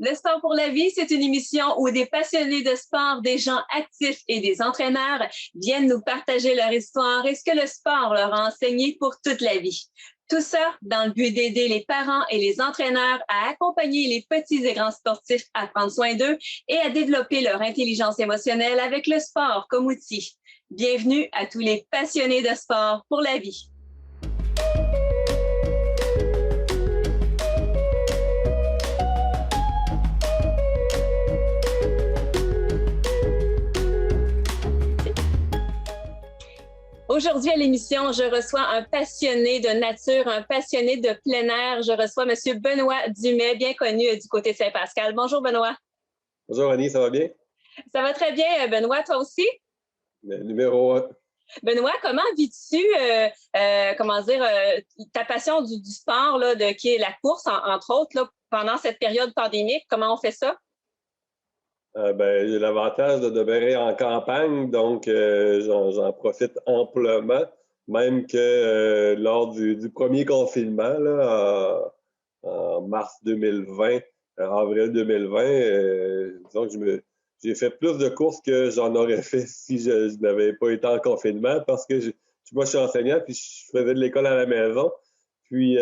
Le sport pour la vie, c'est une émission où des passionnés de sport, des gens actifs et des entraîneurs viennent nous partager leur histoire et ce que le sport leur a enseigné pour toute la vie. Tout ça dans le but d'aider les parents et les entraîneurs à accompagner les petits et grands sportifs à prendre soin d'eux et à développer leur intelligence émotionnelle avec le sport comme outil. Bienvenue à tous les passionnés de sport pour la vie. Aujourd'hui à l'émission, je reçois un passionné de nature, un passionné de plein air. Je reçois M. Benoît Dumais, bien connu du côté de Saint-Pascal. Bonjour Benoît. Bonjour Annie, ça va bien? Ça va très bien, Benoît, toi aussi? Numéro 1. Benoît, comment vis-tu ta passion du sport, là, qui est la course, entre autres, là, pendant cette période pandémique? Comment on fait ça? J'ai l'avantage de demeurer en campagne, donc j'en profite amplement, même que lors du premier confinement, là, en mars 2020, avril 2020, disons que j'ai fait plus de courses que j'en aurais fait si je n'avais pas été en confinement, parce que moi, je suis enseignant, puis je faisais de l'école à la maison, puis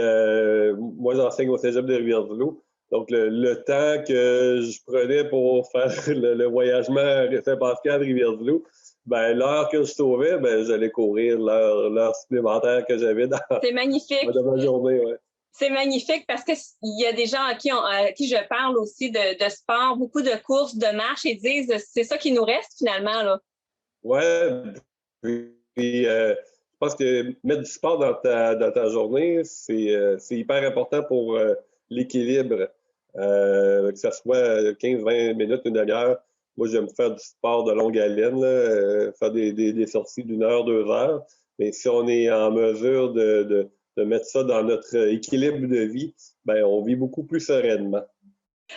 moi, j'enseigne au cégep de Rivière-du-Loup. Donc, le temps que je prenais pour faire le voyagement à Saint-Pascal, Rivière-du-Loup, l'heure que je sauvais, j'allais courir l'heure supplémentaire que j'avais dans ma journée. Ouais. C'est magnifique parce qu'il y a des gens à qui je parle aussi de sport, beaucoup de courses, de marches, et disent c'est ça qui nous reste finalement, là. Ouais, puis je pense que mettre du sport dans ta journée, c'est hyper important pour l'équilibre. Que ce soit 15-20 minutes, une demi-heure. Moi, j'aime faire du sport de longue haleine, faire des sorties d'1 heure, 2 heures. Mais si on est en mesure de mettre ça dans notre équilibre de vie, on vit beaucoup plus sereinement.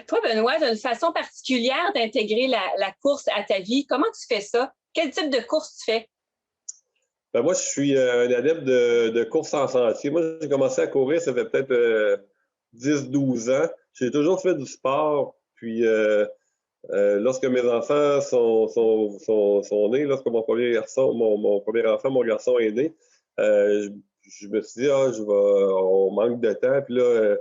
Toi, Benoît, tu as une façon particulière d'intégrer la course à ta vie. Comment tu fais ça? Quel type de course tu fais? Moi, je suis un adepte de course en sentier. Moi, j'ai commencé à courir, ça fait peut-être 10-12 ans. J'ai toujours fait du sport. Puis, lorsque mes enfants sont nés, lorsque mon premier enfant, mon garçon est né, je me suis dit, on manque de temps. Puis là,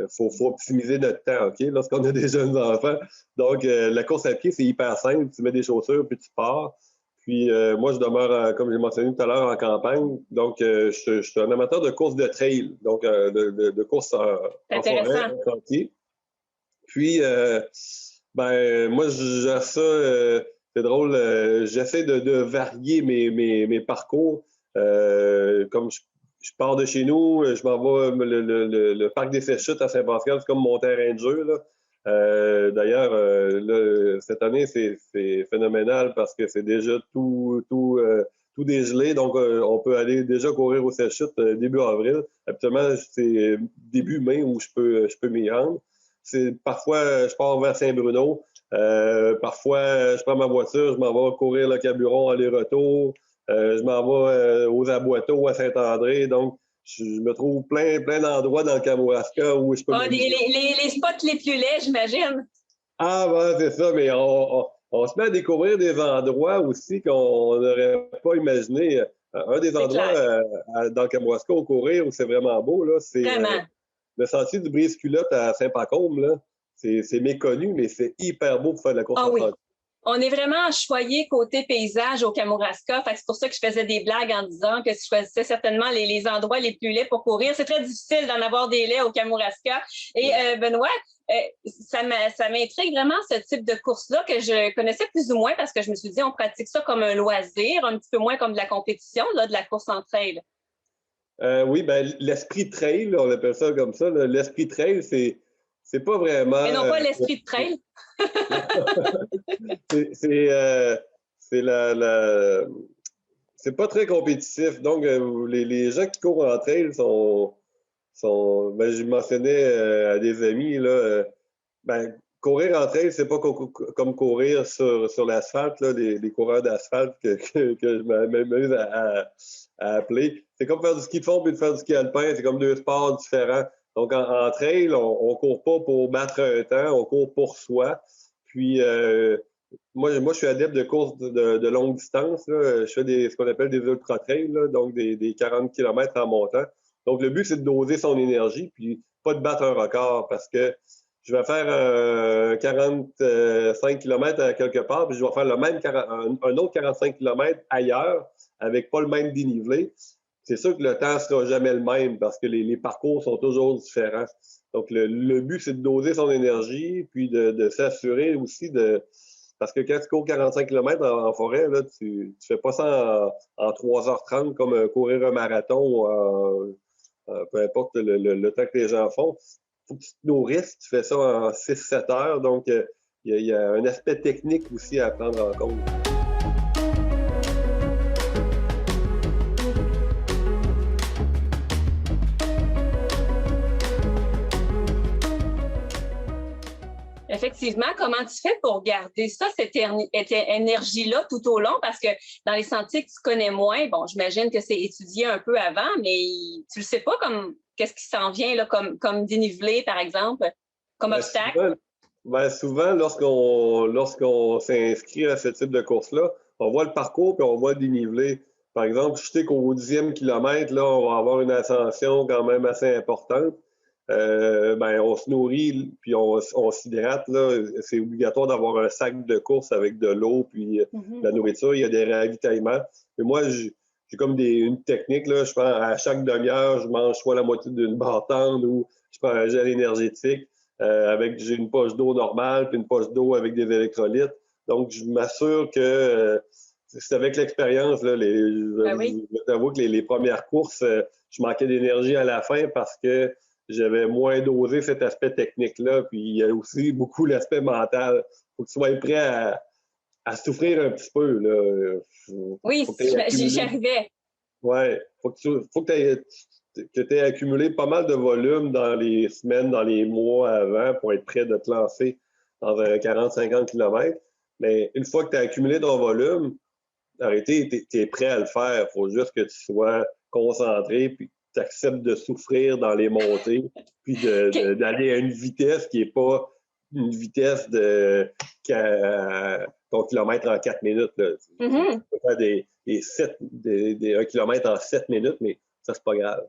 faut optimiser notre temps, OK, lorsqu'on a des jeunes enfants. Donc, la course à pied, c'est hyper simple. Tu mets des chaussures, puis tu pars. Puis moi, je demeure, comme j'ai mentionné tout à l'heure, en campagne. Donc, je suis un amateur de course de trail, donc de course en forêt, en sentier. Puis, moi, je gère ça. C'est drôle. J'essaie de varier mes parcours. Comme je pars de chez nous, je m'en vais le parc des Séchutes à Saint-Pascal, c'est comme mon terrain de jeu, là. D'ailleurs, cette année, c'est phénoménal parce que c'est déjà tout dégelé. Donc, on peut aller déjà courir aux Séchutes début avril. Habituellement, c'est début mai où je peux m'y rendre. Parfois, je pars vers Saint-Bruno. Parfois, je prends ma voiture, je m'en vais courir le Caburon aller-retour. Je m'en vais aux Aboiteaux à Saint-André. Donc, je me trouve plein d'endroits dans le Kamouraska où je peux... les spots les plus laids, j'imagine. Ah, c'est ça, mais on se met à découvrir des endroits aussi qu'on n'aurait pas imaginé. Un des endroits dans le Kamouraska au courir où c'est vraiment beau, là, c'est le sentier du Brise-Culotte à Saint-Pacôme, là. C'est méconnu, mais c'est hyper beau pour faire de la course en sentier. On est vraiment choyé côté paysage au Kamouraska. C'est pour ça que je faisais des blagues en disant que je choisissais certainement les endroits les plus laids pour courir. C'est très difficile d'en avoir des laits au Kamouraska. Et Benoît, ça m'intrigue vraiment ce type de course-là que je connaissais plus ou moins parce que je me suis dit on pratique ça comme un loisir, un petit peu moins comme de la compétition, là, de la course en trail. Oui, l'esprit trail, on appelle ça comme ça. L'esprit trail, c'est pas vraiment... Mais non pas l'esprit de trail. C'est pas très compétitif. Donc, les gens qui courent en trail sont je mentionnais à des amis, là, courir en trail, c'est pas comme courir sur l'asphalte, là, les coureurs d'asphalte que je m'amuse à appeler. C'est comme faire du ski de fond puis de faire du ski alpin. C'est comme deux sports différents. Donc, en trail, on ne court pas pour battre un temps, on court pour soi. Puis, moi, je suis adepte de courses de longue distance. Là. Je fais ce qu'on appelle des ultra-trails, donc des 40 km en montant. Donc, le but, c'est de doser son énergie, puis pas de battre un record parce que je vais faire 45 km à quelque part, puis je vais faire un autre 45 km ailleurs avec pas le même dénivelé. C'est sûr que le temps ne sera jamais le même parce que les parcours sont toujours différents. Donc, le but, c'est de doser son énergie, puis de s'assurer aussi Parce que quand tu cours 45 km en forêt, là, tu fais pas ça en 3h30 comme courir un marathon ou peu importe le temps que les gens font. Il faut que tu te nourrisses, tu fais ça en 6-7 heures. Donc, il y a un aspect technique aussi à prendre en compte. Effectivement, comment tu fais pour garder ça, cette énergie-là tout au long? Parce que dans les sentiers que tu connais moins, bon, j'imagine que c'est étudié un peu avant, mais tu le sais pas comme qu'est-ce qui s'en vient là, comme dénivelé, par exemple, comme obstacle? Souvent, lorsqu'on s'inscrit à ce type de course-là, on voit le parcours puis on voit le dénivelé. Par exemple, je sais qu'au 10e kilomètre, là, on va avoir une ascension quand même assez importante. On se nourrit puis on s'hydrate. C'est obligatoire d'avoir un sac de course avec de l'eau puis de la nourriture. Il y a des ravitaillements. Et moi, j'ai comme une technique. Là, je prends à chaque demi-heure, je mange soit la moitié d'une barre tendre ou je prends un gel énergétique. J'ai une poche d'eau normale puis une poche d'eau avec des électrolytes. Donc, je m'assure que c'est avec l'expérience. Je t'avoue que les premières courses, je manquais d'énergie à la fin parce que j'avais moins dosé cet aspect technique-là. Puis il y a aussi beaucoup l'aspect mental. Il faut que tu sois prêt à souffrir un petit peu. Là. Oui, j'y arrivais. Oui, faut que tu aies accumulé pas mal de volume dans les semaines, dans les mois avant pour être prêt de te lancer dans un 40-50 km. Mais une fois que tu as accumulé ton volume, tu es prêt à le faire. Il faut juste que tu sois concentré puis que tu acceptes de souffrir dans les montées puis d'aller à une vitesse qui n'est pas une vitesse de ton kilomètre en 4 minutes. Là. Tu peux faire 1 kilomètre en 7 minutes, mais ça, c'est pas grave.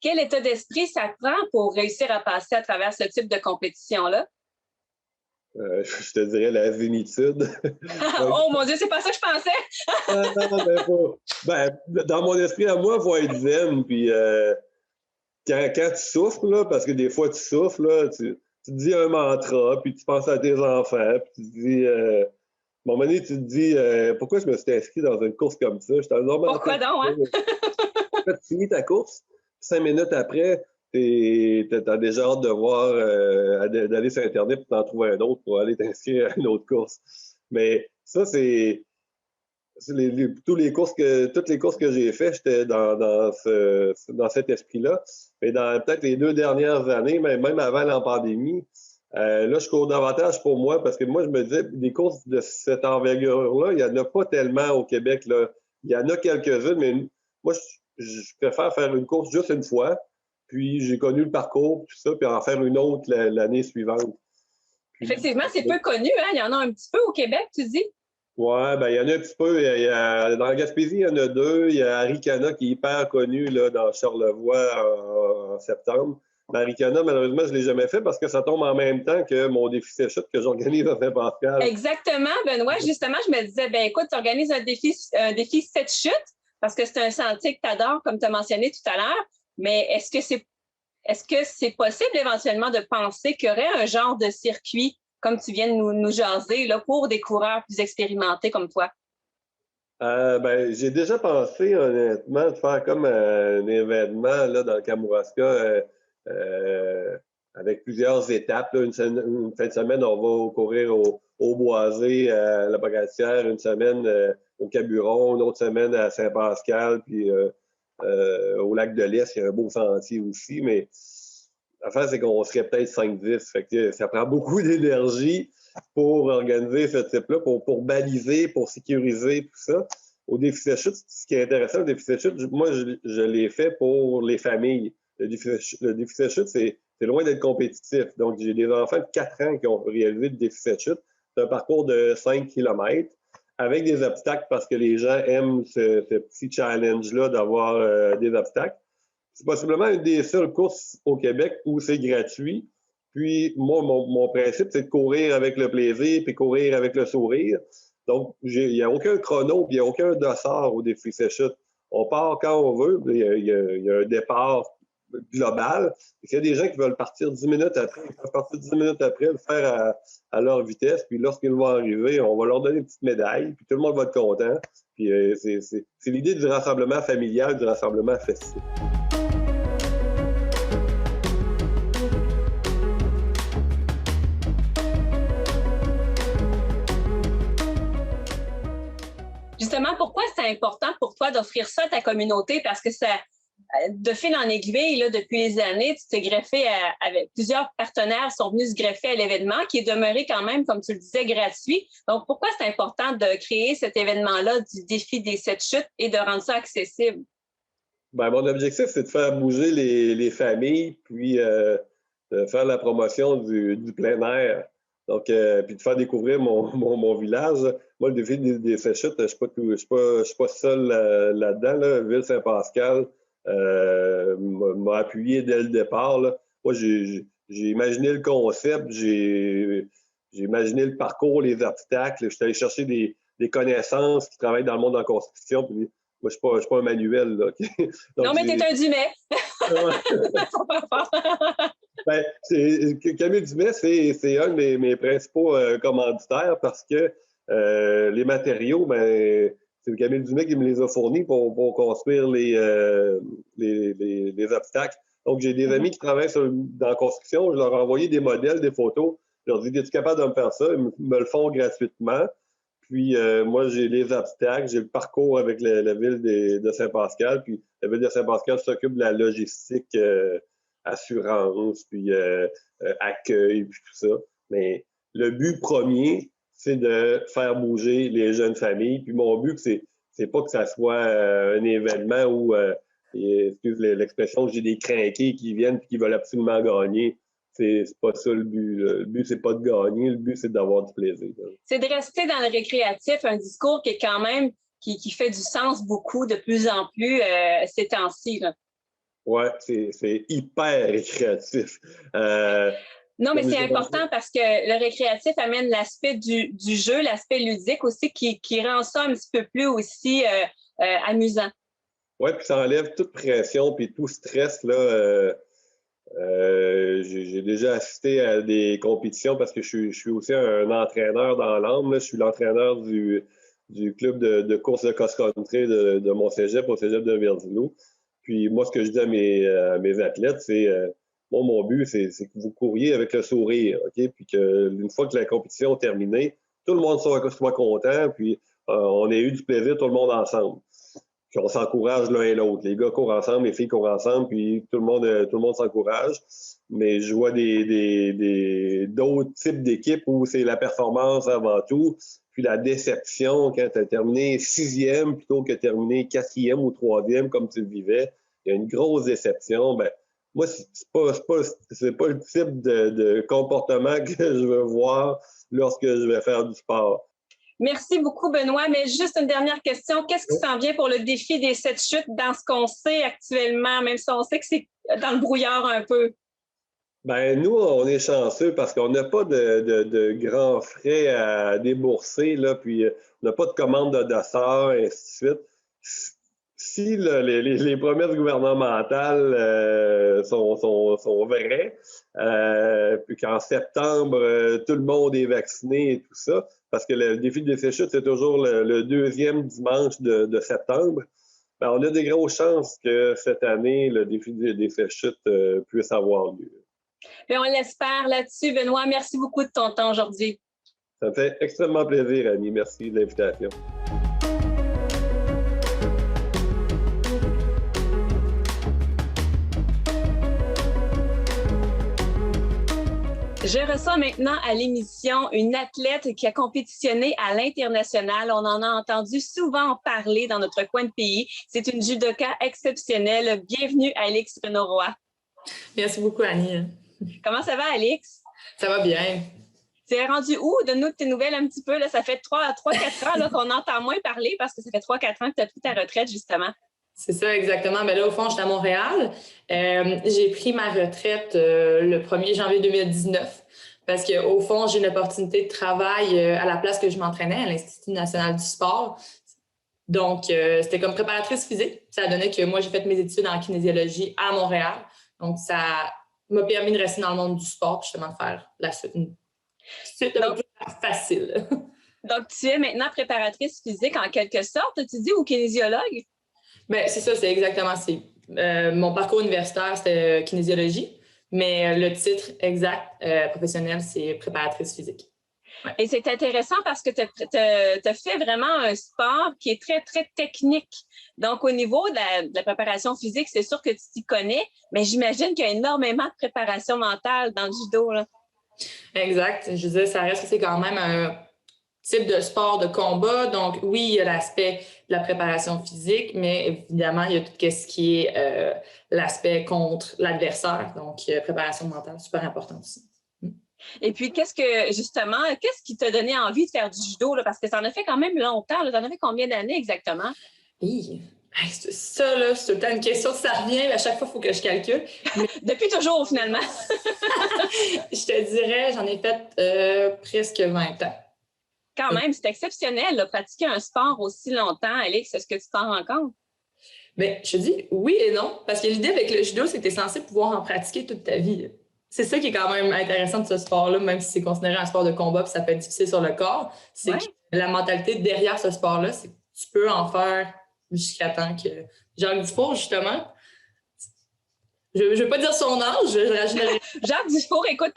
Quel état d'esprit ça prend pour réussir à passer à travers ce type de compétition-là? Je te dirais la zénitude. Oh mon Dieu, c'est pas ça que je pensais! Dans mon esprit à moi, il faut être zen. Puis quand tu souffres, là, parce que des fois tu souffres, là, tu te dis un mantra, puis tu penses à tes enfants, puis tu te dis... à un moment donné, tu te dis pourquoi je me suis inscrit dans une course comme ça? Pourquoi donc, hein? Tu finis ta course, 5 minutes après, t'as déjà hâte de voir, d'aller sur Internet et t'en trouver un autre pour aller t'inscrire à une autre course. Mais ça, c'est toutes les courses que j'ai faites, j'étais dans cet esprit-là. Mais dans peut-être les 2 dernières années, même avant la pandémie, là, je cours davantage pour moi parce que moi, je me disais, des courses de cette envergure-là, il n'y en a pas tellement au Québec. Là. Il y en a quelques-unes, mais moi, je préfère faire une course juste une fois. Puis j'ai connu le parcours, tout ça, puis en faire une autre l'année suivante. Effectivement, c'est peu connu, hein? Il y en a un petit peu au Québec, tu dis? Oui, il y en a un petit peu. Dans la Gaspésie, il y en a 2. Il y a Arikana qui est hyper connu là, dans Charlevoix en septembre. Mais Arikana, malheureusement, je ne l'ai jamais fait parce que ça tombe en même temps que mon défi séchute que j'organise à Saint-Pascal. Exactement, Benoît. Justement, je me disais, écoute, tu organises un défi 7 chutes parce que c'est un sentier que tu adores, comme tu as mentionné tout à l'heure. Mais est-ce que c'est possible éventuellement de penser qu'il y aurait un genre de circuit, comme tu viens de nous jaser, là, pour des coureurs plus expérimentés comme toi? J'ai déjà pensé, honnêtement, de faire comme un événement là, dans le Kamouraska avec plusieurs étapes. Là. Une fin de semaine, on va courir au Boisé, à la Bagatière, une semaine au Caburon, une autre semaine à Saint-Pascal, puis au lac de l'Est, il y a un beau sentier aussi, mais l'affaire, c'est qu'on serait peut-être 5-10. Fait que ça prend beaucoup d'énergie pour organiser ce type-là, pour baliser, pour sécuriser, tout ça. Au défi séchute, ce qui est intéressant au défi séchute, moi, je l'ai fait pour les familles. le défi sèche-chute, c'est loin d'être compétitif. Donc, j'ai des enfants de 4 ans qui ont réalisé le défi sèche-chute. C'est un parcours de 5 km avec des obstacles parce que les gens aiment ce petit challenge-là d'avoir des obstacles. C'est possiblement une des seules courses au Québec où c'est gratuit. Puis, moi, mon principe, c'est de courir avec le plaisir puis courir avec le sourire. Donc, il n'y a aucun chrono puis il n'y a aucun dossard au défi sèche-chute. On part quand on veut. Il y a un départ global. Il y a des gens qui veulent partir 10 minutes après. Ils peuvent partir 10 minutes après, le faire à leur vitesse. Puis lorsqu'ils vont arriver, on va leur donner une petite médaille. Puis tout le monde va être content. Puis c'est l'idée du rassemblement familial, du rassemblement festif. Justement, pourquoi c'est important pour toi d'offrir ça à ta communauté? Parce que ça, de fil en aiguille, là, depuis les années, tu t'es greffé avec plusieurs partenaires sont venus se greffer à l'événement qui est demeuré quand même, comme tu le disais, gratuit. Donc, pourquoi c'est important de créer cet événement-là du défi des 7 chutes et de rendre ça accessible? Ben, mon objectif, c'est de faire bouger les familles, puis de faire la promotion du plein air. Donc, puis de faire découvrir mon village. Moi, le défi des 7 chutes, je suis pas seul là-dedans. Là. Ville-Saint-Pascal m'a appuyé dès le départ. Là. Moi, j'ai imaginé le concept, j'ai imaginé le parcours, les obstacles. Je suis allé chercher des connaissances qui travaillent dans le monde de la construction. Puis, moi, je suis pas un manuel. Là, okay? Donc, non, mais t'es un Dumais. Ben, Camille Dumais, c'est un de mes principaux commanditaires parce que les matériaux, ben, c'est Camille Dumais qui me les a fournis pour construire les obstacles. Donc, j'ai des amis qui travaillent dans la construction. Je leur ai envoyé des modèles, des photos. Je leur ai dit, es-tu capable de me faire ça? Ils me le font gratuitement. Puis, moi, j'ai les obstacles, j'ai le parcours avec la ville de Saint-Pascal. Puis, la ville de Saint-Pascal s'occupe de la logistique, assurance, puis accueil, puis tout ça. Mais le but premier, c'est de faire bouger les jeunes familles. Puis, mon but, c'est pas que ça soit un événement où, excuse l'expression, j'ai des crinqués qui viennent et qui veulent absolument gagner. C'est pas ça le but. Le but, c'est pas de gagner. Le but, c'est d'avoir du plaisir. C'est de rester dans le récréatif, un discours qui est quand même, qui fait du sens beaucoup de plus en plus ces temps-ci. Oui, c'est hyper récréatif. Non, mais c'est important parce que le récréatif amène l'aspect du jeu, l'aspect ludique aussi, qui rend ça un petit peu plus aussi amusant. Oui, puis ça enlève toute pression puis tout stress, là. J'ai déjà assisté à des compétitions parce que je suis aussi un entraîneur dans l'âme. Je suis l'entraîneur du club de course de cross-country de mon cégep, au cégep de Verdilou. Puis moi, ce que je dis à mes athlètes, c'est moi, mon but, c'est que vous couriez avec le sourire, OK? Puis qu'une fois que la compétition est terminée, tout le monde soit content, puis on ait eu du plaisir, tout le monde ensemble. Puis on s'encourage l'un et l'autre. Les gars courent ensemble, les filles courent ensemble, puis tout le monde s'encourage. Mais je vois d'autres types d'équipes où c'est la performance avant tout, puis la déception quand tu as terminé 6e plutôt que terminé 4e ou 3e comme tu le vivais. Il y a une grosse déception. Ben, moi, c'est pas le type de comportement que je veux voir lorsque je vais faire du sport. Merci beaucoup, Benoît. Mais juste une dernière question. Qu'est-ce qui s'en vient pour le défi des 7 chutes dans ce qu'on sait actuellement, même si on sait que c'est dans le brouillard un peu? Ben nous, on est chanceux parce qu'on n'a pas de grands frais à débourser, là, puis on n'a pas de commande de dossard, et ainsi de suite. Si les promesses gouvernementales sont vraies, puis qu'en septembre, tout le monde est vacciné et tout ça, parce que le défi des 7 chutes, c'est toujours le deuxième dimanche de septembre, ben, on a de grosses chances que cette année, le défi des 7 chutes puisse avoir lieu. Bien, on l'espère là-dessus. Benoît, merci beaucoup de ton temps aujourd'hui. Ça me fait extrêmement plaisir, Annie. Merci de l'invitation. Je reçois maintenant à l'émission une athlète qui a compétitionné à l'international. On en a entendu souvent parler dans notre coin de pays. C'est une judoka exceptionnelle. Bienvenue, Alix Renauroy. Merci beaucoup, Annie. Comment ça va, Alix? Ça va bien. Tu es rendu où? Donne-nous tes nouvelles un petit peu. Là. Ça fait 3-4 ans là, qu'on entend moins parler parce que ça fait 3-4 ans que tu as pris ta retraite, justement. C'est ça, exactement. Mais là, au fond, j'étais à Montréal. J'ai pris ma retraite le 1er janvier 2019 parce qu'au fond, j'ai une opportunité de travail à la place que je m'entraînais, à l'Institut national du sport. Donc, c'était comme préparatrice physique. Ça donnait que moi, j'ai fait mes études en kinésiologie à Montréal. Donc, ça m'a permis de rester dans le monde du sport, justement, de faire la suite, une suite un peu plus facile. Donc, tu es maintenant préparatrice physique en quelque sorte, tu dis, ou kinésiologue? Bien, c'est ça, c'est exactement. Mon parcours universitaire, c'était kinésiologie, mais le titre exact professionnel, c'est préparatrice physique. Ouais. Et c'est intéressant parce que tu as fait vraiment un sport qui est très, très technique. Donc, au niveau de la préparation physique, c'est sûr que tu t'y connais, mais j'imagine qu'il y a énormément de préparation mentale dans le judo, là. Exact. Je veux dire, ça reste que c'est quand même un type de sport de combat. Donc, oui, il y a l'aspect de la préparation physique, mais évidemment, il y a tout ce qui est l'aspect contre l'adversaire. Donc, préparation mentale, super important aussi. Et puis, qu'est-ce qui t'a donné envie de faire du judo? Là? Parce que ça en a fait quand même longtemps. Tu en as fait combien d'années exactement? Oui. Ça, là, c'est tout le temps une question, ça revient. À chaque fois, il faut que je calcule. Mais... Depuis toujours, finalement. Je te dirais, j'en ai fait presque 20 ans. Quand même, c'est exceptionnel, là, pratiquer un sport aussi longtemps. Alix, est-ce que tu t'en rends compte? Bien, je te dis oui et non. Parce que l'idée avec le judo, c'est que tu es censé pouvoir en pratiquer toute ta vie. C'est ça qui est quand même intéressant de ce sport-là, même si c'est considéré un sport de combat puis ça peut être difficile sur le corps. C'est que la mentalité derrière ce sport-là, c'est que tu peux en faire jusqu'à temps que... Jacques Dufour, justement, je ne veux pas dire son âge. Jacques Dufour, écoute,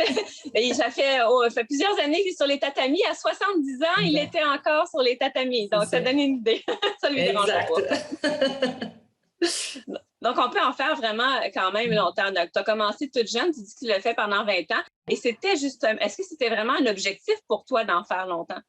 ça fait plusieurs années qu'il est sur les tatamis. À 70 ans, il était encore sur les tatamis. Donc, ça donne une idée. Ça lui dérange pas. Donc, on peut en faire vraiment quand même longtemps. Donc, tu as commencé toute jeune, tu dis que tu l'as fait pendant 20 ans. Et c'était est-ce que c'était vraiment un objectif pour toi d'en faire longtemps?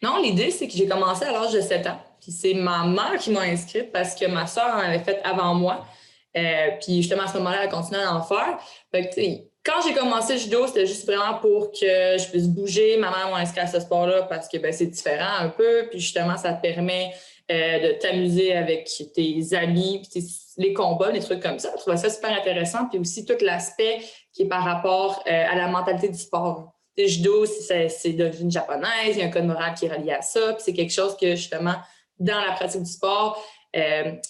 Non, l'idée, c'est que j'ai commencé à l'âge de 7 ans. Puis c'est ma mère qui m'a inscrite parce que ma soeur en avait fait avant moi. Puis justement, à ce moment-là, elle continuait à en faire. Fait que, quand j'ai commencé le judo, c'était juste vraiment pour que je puisse bouger. Ma mère m'a inscrit à ce sport-là parce que c'est différent un peu. Puis justement, ça te permet de t'amuser avec tes amis, puis les combats, des trucs comme ça. Je trouvais ça super intéressant. Puis aussi tout l'aspect qui est par rapport à la mentalité du sport. Le judo, c'est d'origine japonaise, il y a un code moral qui est relié à ça. Puis c'est quelque chose que justement, dans la pratique du sport,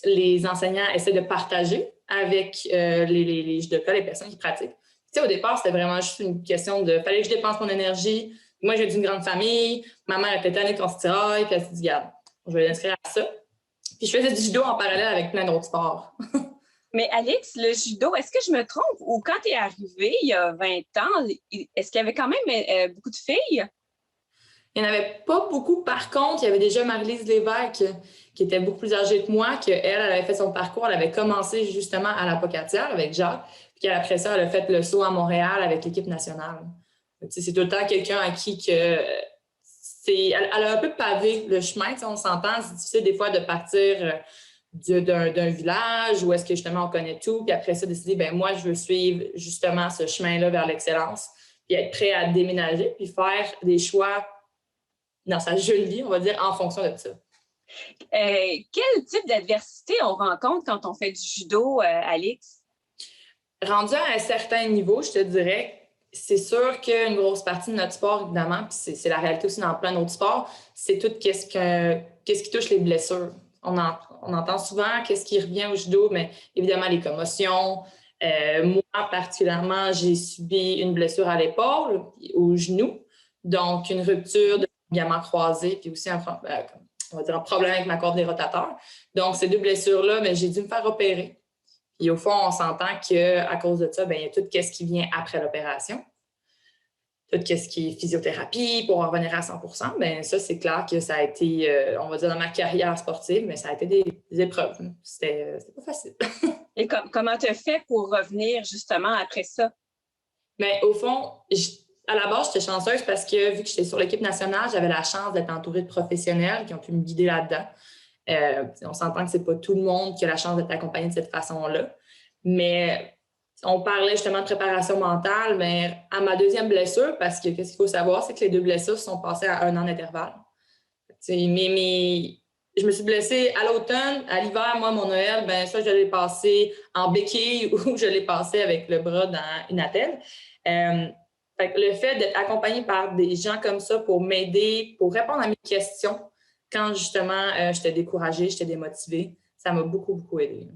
les enseignants essaient de partager avec les judokas, les personnes qui pratiquent. Au départ, c'était vraiment juste une question de fallait que je dépense mon énergie. Moi, j'ai d'une grande famille. Ma mère était tannée qu'on se tiraille. Puis elle s'est dit, regarde, je vais l'inscrire à ça. Puis je faisais du judo en parallèle avec plein d'autres sports. Mais Alix, le judo, est-ce que je me trompe? Ou quand tu es arrivée il y a 20 ans, est-ce qu'il y avait quand même beaucoup de filles? Il n'y en avait pas beaucoup. Par contre, il y avait déjà Marie-Lise Lévesque qui était beaucoup plus âgée que moi, elle avait fait son parcours. Elle avait commencé justement à la Pocatière avec Jacques. Puis après ça, elle a fait le saut à Montréal avec l'équipe nationale. C'est tout le temps quelqu'un à qui elle a un peu pavé le chemin. On s'entend, c'est difficile des fois de partir d'un village où est-ce que justement on connaît tout. Puis après ça, décider, moi, je veux suivre justement ce chemin-là vers l'excellence. Puis être prêt à déménager, puis faire des choix dans sa jeune vie, on va dire, en fonction de ça. Quel type d'adversité on rencontre quand on fait du judo, Alix? Rendu à un certain niveau, je te dirais, c'est sûr qu'une grosse partie de notre sport, évidemment, puis c'est la réalité aussi dans plein d'autres sports, c'est tout qu'est-ce qui touche les blessures. On entend souvent qu'est-ce qui revient au judo, mais évidemment les commotions. Moi, particulièrement, j'ai subi une blessure à l'épaule, au genou, donc une rupture de ligament croisé, puis aussi un problème avec ma corde des rotateurs. Donc, ces deux blessures-là, j'ai dû me faire opérer. Et au fond, on s'entend qu'à cause de ça, il y a tout ce qui vient après l'opération. Tout ce qui est physiothérapie pour en revenir à 100%. Ça, c'est clair que ça a été, on va dire, dans ma carrière sportive, mais ça a été des épreuves. C'était pas facile. Et comment tu as fait pour revenir justement après ça? Mais au fond, à la base, j'étais chanceuse parce que vu que j'étais sur l'équipe nationale, j'avais la chance d'être entourée de professionnels qui ont pu me guider là-dedans. On s'entend que c'est pas tout le monde qui a la chance d'être accompagné de cette façon-là. Mais On parlait justement de préparation mentale, mais à ma deuxième blessure, parce que qu'est-ce qu'il faut savoir, c'est que les 2 blessures sont passées à 1 an d'intervalle. Je me suis blessée à l'automne, à l'hiver, moi, mon Noël, ben ça, je l'ai passé en béquille ou je l'ai passé avec le bras dans une attelle. Fait que le fait d'être accompagnée par des gens comme ça pour m'aider, pour répondre à mes questions, quand justement j'étais découragée, j'étais démotivée, ça m'a beaucoup, beaucoup aidée.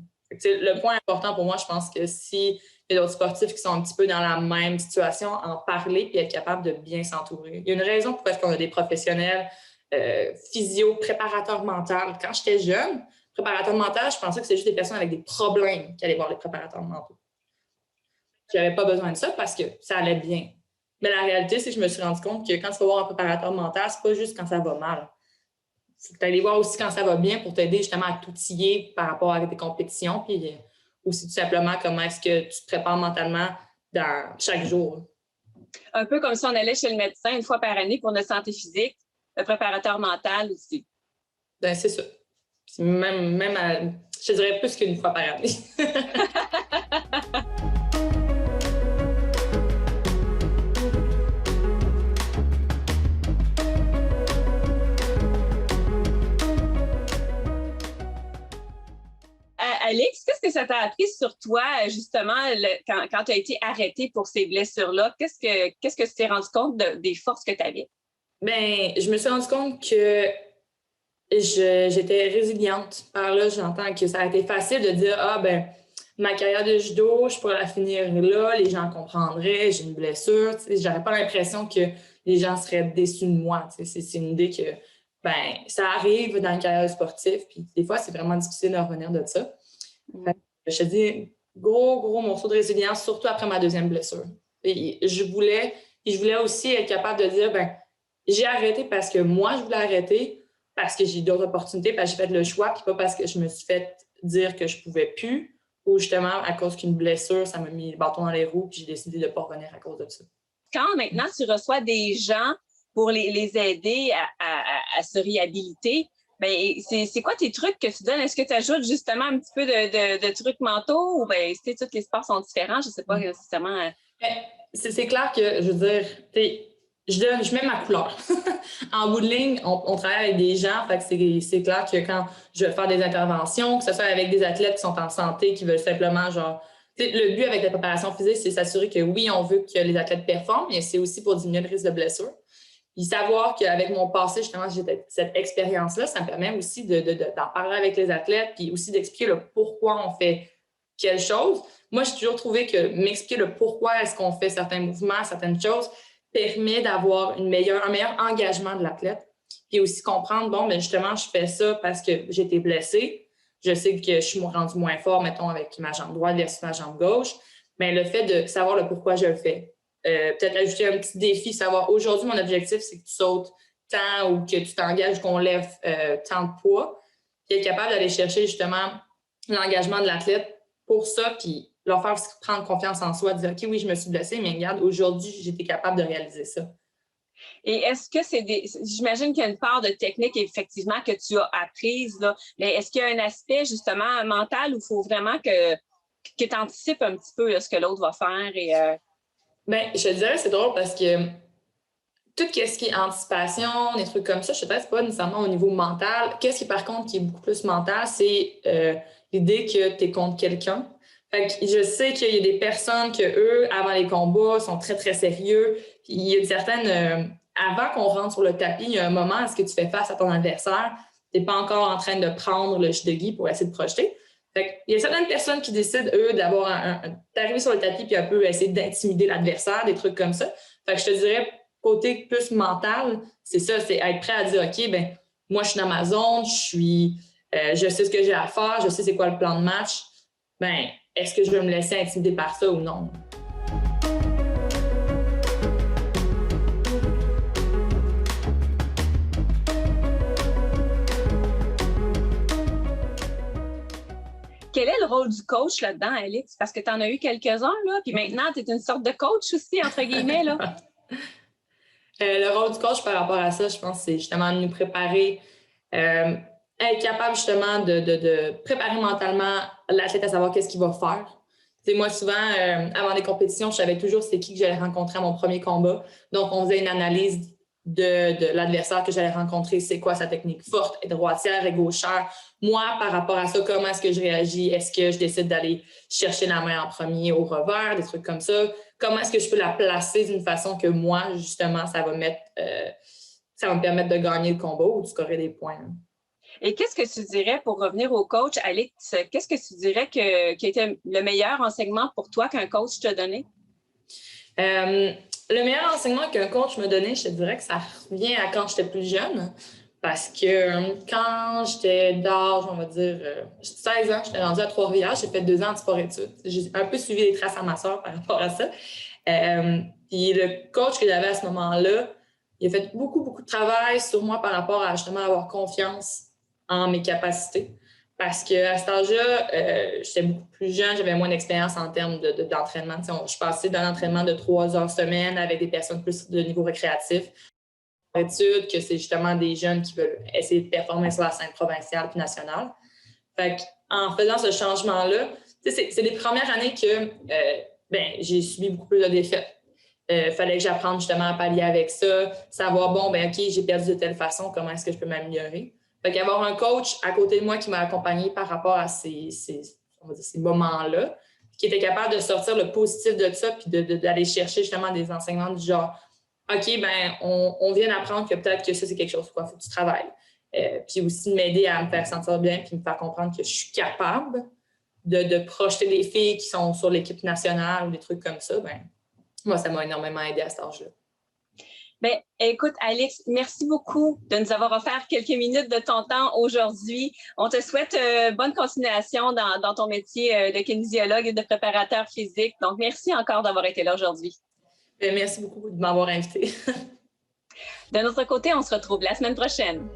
Le point important pour moi, je pense que s'il y a d'autres sportifs qui sont un petit peu dans la même situation, en parler et être capable de bien s'entourer. Il y a une raison pour laquelle on a des professionnels physio, préparateur mental. Quand j'étais jeune, préparateur mental, je pensais que c'était juste des personnes avec des problèmes qui allaient voir les préparateurs mentaux. Je n'avais pas besoin de ça parce que ça allait bien. Mais la réalité, c'est que je me suis rendu compte que quand tu vas voir un préparateur mental, c'est pas juste quand ça va mal. Il faut aller voir aussi quand ça va bien pour t'aider justement à t'outiller par rapport à tes compétitions, puis aussi tout simplement comment est-ce que tu te prépares mentalement dans chaque jour. Un peu comme si on allait chez le médecin une fois par année pour notre santé physique, le préparateur mental aussi. Ben, c'est ça. Même je dirais plus qu'une fois par année. Alex, qu'est-ce que ça t'a appris sur toi, justement, quand tu as été arrêtée pour ces blessures-là? Qu'est-ce que tu t'es rendu compte des forces que tu avais? Bien, je me suis rendu compte que j'étais résiliente. Par là, j'entends que ça a été facile de dire « Ah, ben ma carrière de judo, je pourrais la finir là, les gens comprendraient, j'ai une blessure. » J'avais pas l'impression que les gens seraient déçus de moi. C'est une idée que ben ça arrive dans une carrière sportive, puis des fois, c'est vraiment difficile de revenir de ça. Je te dis, gros morceau de résilience, surtout après ma deuxième blessure. Et je voulais aussi être capable de dire, ben j'ai arrêté parce que moi, je voulais arrêter, parce que j'ai d'autres opportunités, parce que j'ai fait le choix, puis pas parce que je me suis fait dire que je pouvais plus, ou justement, à cause qu'une blessure, ça m'a mis le bâton dans les roues, puis j'ai décidé de ne pas revenir à cause de ça. Quand maintenant tu reçois des gens pour les aider à se réhabiliter, ben c'est quoi tes trucs que tu donnes? Est-ce que tu ajoutes justement un petit peu de trucs mentaux ou bien tous les sports sont différents? Je ne sais pas nécessairement. C'est clair que, je veux dire, je mets ma couleur. En bout de ligne, on travaille avec des gens, fait que c'est clair que quand je vais faire des interventions, que ce soit avec des athlètes qui sont en santé, qui veulent simplement, genre, le but avec la préparation physique, c'est s'assurer que oui, on veut que les athlètes performent, mais c'est aussi pour diminuer le risque de blessure. Puis savoir qu'avec mon passé, justement, j'ai cette expérience-là, ça me permet aussi d'en parler avec les athlètes, puis aussi d'expliquer le pourquoi on fait quelque chose. Moi, j'ai toujours trouvé que m'expliquer le pourquoi est-ce qu'on fait certains mouvements, certaines choses, permet d'avoir un meilleur engagement de l'athlète. Puis aussi comprendre, bon, bien justement, je fais ça parce que j'ai été blessée. Je sais que je suis rendue moins fort, mettons, avec ma jambe droite versus ma jambe gauche. Mais le fait de savoir le pourquoi je le fais. Peut-être ajouter un petit défi, savoir aujourd'hui, mon objectif, c'est que tu sautes tant ou que tu t'engages, qu'on lève tant de poids. Puis être capable d'aller chercher justement l'engagement de l'athlète pour ça, puis leur faire prendre confiance en soi, dire « OK, oui, je me suis blessée, mais regarde, aujourd'hui, j'étais capable de réaliser ça. » Et est-ce que j'imagine qu'il y a une part de technique, effectivement, que tu as apprise, là, mais est-ce qu'il y a un aspect, justement, mental où il faut vraiment que tu anticipes un petit peu là, ce que l'autre va faire? Bien, je te dirais, c'est drôle parce que tout ce qui est anticipation, des trucs comme ça, je te dirais, c'est pas nécessairement au niveau mental. Qu'est-ce qui, par contre, qui est beaucoup plus mental, c'est l'idée que tu es contre quelqu'un. Fait que je sais qu'il y a des personnes que eux, avant les combats, sont très, très sérieux. Puis il y a une certaine... avant qu'on rentre sur le tapis, il y a un moment où est-ce que tu fais face à ton adversaire, tu n'es pas encore en train de prendre le shidagi pour essayer de projeter. Fait il y a certaines personnes qui décident, eux, d'arriver sur le tapis puis un peu essayer d'intimider l'adversaire, des trucs comme ça. Fait que je te dirais, côté plus mental, c'est ça, c'est être prêt à dire, OK, ben moi, je suis dans ma zone, je sais ce que j'ai à faire, je sais c'est quoi le plan de match. Ben est-ce que je vais me laisser intimider par ça ou non? Quel est le rôle du coach là-dedans, Alex? Parce que tu en as eu quelques-uns, là, puis maintenant, tu es une sorte de coach aussi, entre guillemets, là. Le rôle du coach par rapport à ça, je pense, c'est justement de nous préparer, être capable justement de préparer mentalement l'athlète à savoir qu'est-ce qu'il va faire. sais, moi, souvent, avant des compétitions, je savais toujours c'est qui que j'allais rencontrer à mon premier combat. Donc, on faisait une analyse de l'adversaire que j'allais rencontrer. C'est quoi sa technique forte, est droitière, est gauchère. Moi, par rapport à ça, comment est-ce que je réagis? Est-ce que je décide d'aller chercher la main en premier au revers, des trucs comme ça? Comment est-ce que je peux la placer d'une façon que moi, justement, ça va me permettre de gagner le combat ou de scorer des points? Et qu'est-ce que tu dirais, pour revenir au coach, Alix, qu'est-ce que tu dirais qui a été le meilleur enseignement pour toi qu'un coach t'a donné? Le meilleur enseignement qu'un coach me donnait, je te dirais que ça revient à quand j'étais plus jeune. Parce que quand j'étais d'âge, on va dire, 16 ans, j'étais rendue à Trois-Rivières, j'ai fait 2 ans de sport-études. J'ai un peu suivi les traces à ma soeur par rapport à ça. Puis le coach que j'avais à ce moment-là, il a fait beaucoup, beaucoup de travail sur moi par rapport à justement avoir confiance en mes capacités. Parce qu'à cet âge-là, j'étais beaucoup plus jeune, j'avais moins d'expérience en termes d'entraînement. Je passais d'un entraînement de 3 heures semaine avec des personnes plus de niveau récréatif. Études, que c'est justement des jeunes qui veulent essayer de performer sur la scène provinciale puis nationale. Fait qu'en faisant ce changement-là, c'est les premières années que j'ai subi beaucoup plus de défaites. Fallait que j'apprenne justement à pallier avec ça, savoir, OK, j'ai perdu de telle façon, comment est-ce que je peux m'améliorer? Fait qu'avoir un coach à côté de moi qui m'a accompagné par rapport à ces moments-là, qui était capable de sortir le positif de ça puis d'aller chercher justement des enseignements du genre, OK, on vient d'apprendre que peut-être que ça, c'est quelque chose sur quoi il faut que tu travailles. Puis aussi de m'aider à me faire sentir bien puis me faire comprendre que je suis capable de projeter des filles qui sont sur l'équipe nationale ou des trucs comme ça. Moi, ça m'a énormément aidé à cet âge-là. Bien, écoute, Alix, merci beaucoup de nous avoir offert quelques minutes de ton temps aujourd'hui. On te souhaite bonne continuation dans ton métier de kinésiologue et de préparateur physique. Donc, merci encore d'avoir été là aujourd'hui. Merci beaucoup de m'avoir invité. De notre côté, on se retrouve la semaine prochaine.